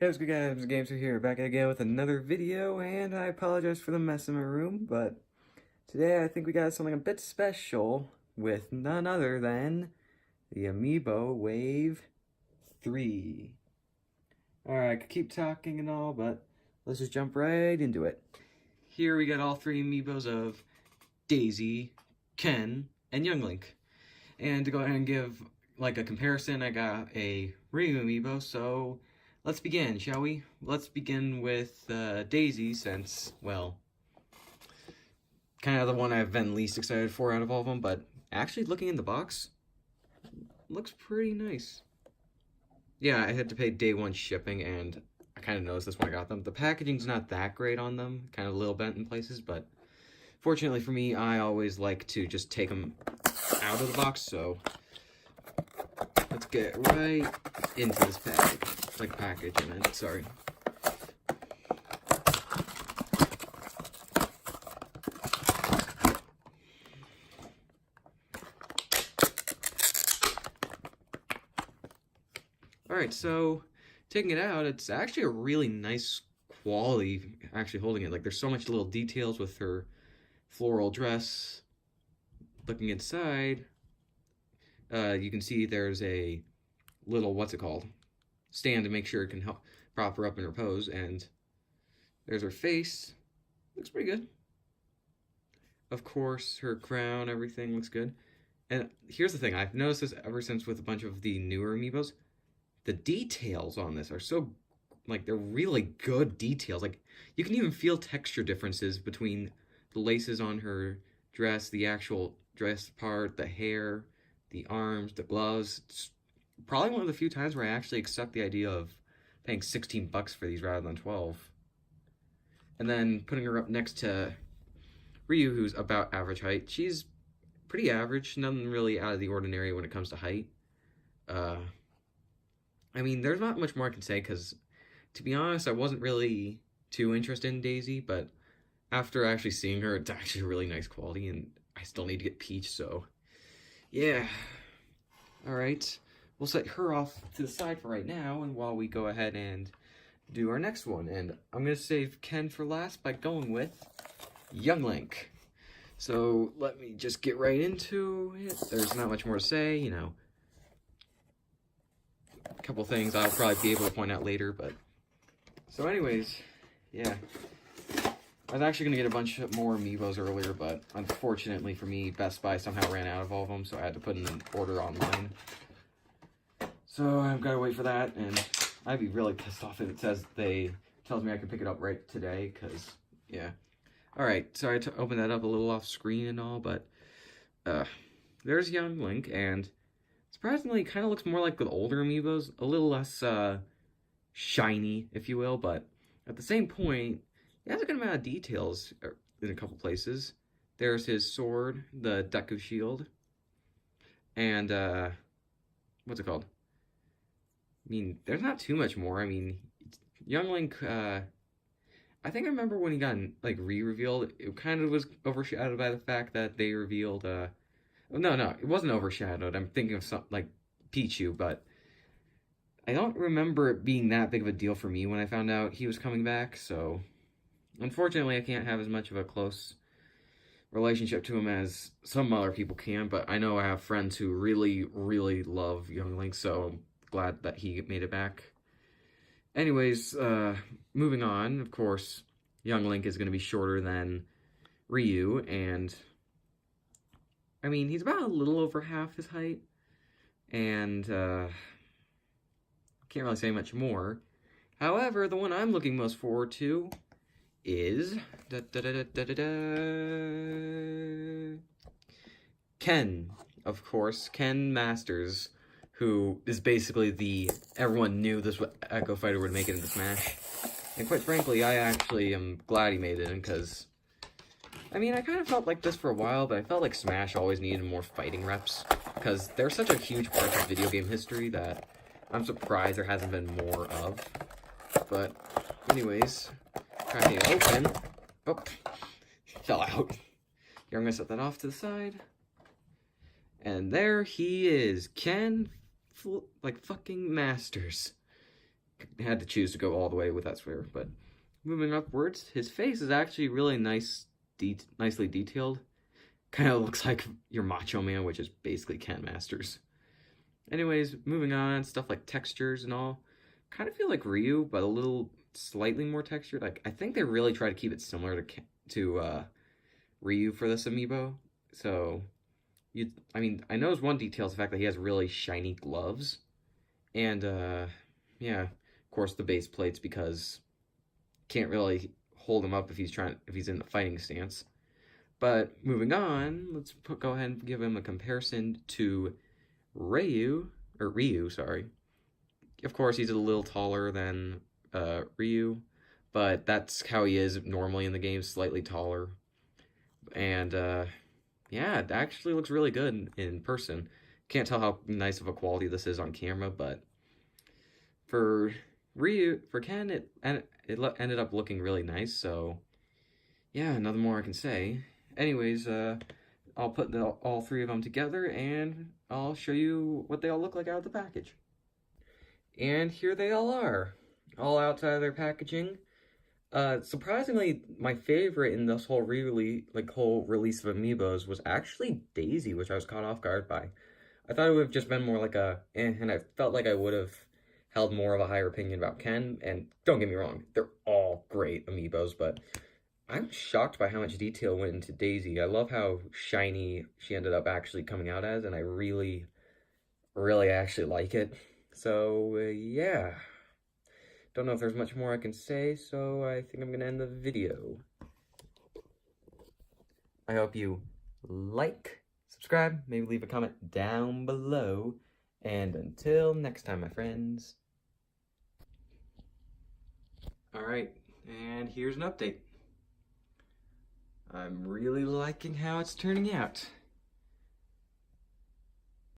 Hey, what's good guys, Games are here, back again with another video, and I apologize for the mess in my room, but today I think we got something a bit special with none other than the Amiibo Wave 3. Alright, I could keep talking and all, but let's just jump right into it. Here we got all three Amiibos of Daisy, Ken, and Young Link. And to go ahead and give like a comparison, I got a Ryu Amiibo, so let's begin, shall we? Let's begin with Daisy, since, well, kind of the one I've been least excited for out of all of them, but actually looking in the box, looks pretty nice. Yeah, I had to pay day one shipping, and I kind of noticed this when I got them. The packaging's not that great on them, kind of a little bent in places, but fortunately for me, I always like to just take them out of the box, so let's get right into this package, I meant, sorry. Alright, so taking it out, it's actually a really nice quality, actually holding it. Like, there's so much little details with her floral dress. Looking inside, you can see there's a little, what's it called? Stand to make sure it can help prop her up in her pose, and there's her face. Looks pretty good. Of course, her crown, everything looks good. And here's the thing, I've noticed this ever since with a bunch of the newer Amiibos. The details on this are so, like, they're really good details. Like, you can even feel texture differences between the laces on her dress, the actual dress part, the hair, the arms, the gloves. It's probably one of the few times where I actually accept the idea of paying 16 bucks for these rather than 12. And then putting her up next to Ryu, who's about average height. She's pretty average, nothing really out of the ordinary when it comes to height. I mean, there's not much more I can say, because, to be honest, I wasn't really too interested in Daisy, but after actually seeing her, it's actually really nice quality, and I still need to get Peach, so, yeah. Alright, we'll set her off to the side for right now, and while we go ahead and do our next one, and I'm going to save Ken for last by going with Young Link. So, let me just get right into it. There's not much more to say, you know. A couple things I'll probably be able to point out later, but... So anyways, yeah. I was actually going to get a bunch more Amiibos earlier, but unfortunately for me, Best Buy somehow ran out of all of them, so I had to put in an order online. So I've got to wait for that, and I'd be really pissed off if it tells me I can pick it up right today, because, yeah. Alright, sorry to open that up a little off screen and all, but there's Young Link, and surprisingly, it kind of looks more like the older Amiibos, a little less shiny, if you will, but at the same point, it has a good amount of details in a couple places. There's his sword, the Deku Shield, and, what's it called? I mean, there's not too much more. I mean, Young Link, I think I remember when he got, like, re-revealed, it kind of was overshadowed by the fact that they revealed, no, it wasn't overshadowed. I'm thinking of something like Pichu, but I don't remember it being that big of a deal for me when I found out he was coming back, so unfortunately I can't have as much of a close relationship to him as some other people can, but I know I have friends who really, really love Young Link, so I'm glad that he made it back. Anyways, moving on, of course, Young Link is going to be shorter than Ryu, and I mean, he's about a little over half his height, and can't really say much more. However, the one I'm looking most forward to is Ken, of course, Ken Masters, who is basically everyone knew this Echo Fighter would make it into Smash. And quite frankly, I actually am glad he made it in, because I mean, I kind of felt like this for a while, but I felt like Smash always needed more fighting reps, because they're such a huge part of video game history that I'm surprised there hasn't been more of. But, anyways, cracking it open. Oh, fell out. Here, I'm going to set that off to the side. And there he is, Ken, like, fucking Masters. had to choose to go all the way with that sphere. But moving upwards, his face is actually really nicely detailed. Kind of looks like your Macho Man, which is basically Ken Masters. Anyways, moving on, stuff like textures and all. Kind of feel like Ryu, but a little slightly more textured. Like, I think they really try to keep it similar to Ryu for this amiibo. So, I know one detail is the fact that he has really shiny gloves. And, yeah, of course the base plates, because can't really hold him up if he's in the fighting stance. But moving on, let's go ahead and give him a comparison to Ryu, sorry. Of course, he's a little taller than Ryu, but that's how he is normally in the game, slightly taller. And yeah, it actually looks really good in person. Can't tell how nice of a quality this is on camera, but for Ken, it ended up looking really nice. So yeah, nothing more I can say. Anyways, I'll put all three of them together and I'll show you what they all look like out of the package. And here they all are, all outside of their packaging. Surprisingly, my favorite in this whole whole release of Amiibos was actually Daisy, which I was caught off guard by. I thought it would have just been more like and I felt like I would have held more of a higher opinion about Ken, and don't get me wrong, they're all great Amiibos, but I'm shocked by how much detail went into Daisy. I love how shiny she ended up actually coming out as, and I really, really actually like it. So, yeah. Don't know if there's much more I can say, so I think I'm going to end the video. I hope you like, subscribe, maybe leave a comment down below, and until next time, my friends. Alright, and here's an update. I'm really liking how it's turning out.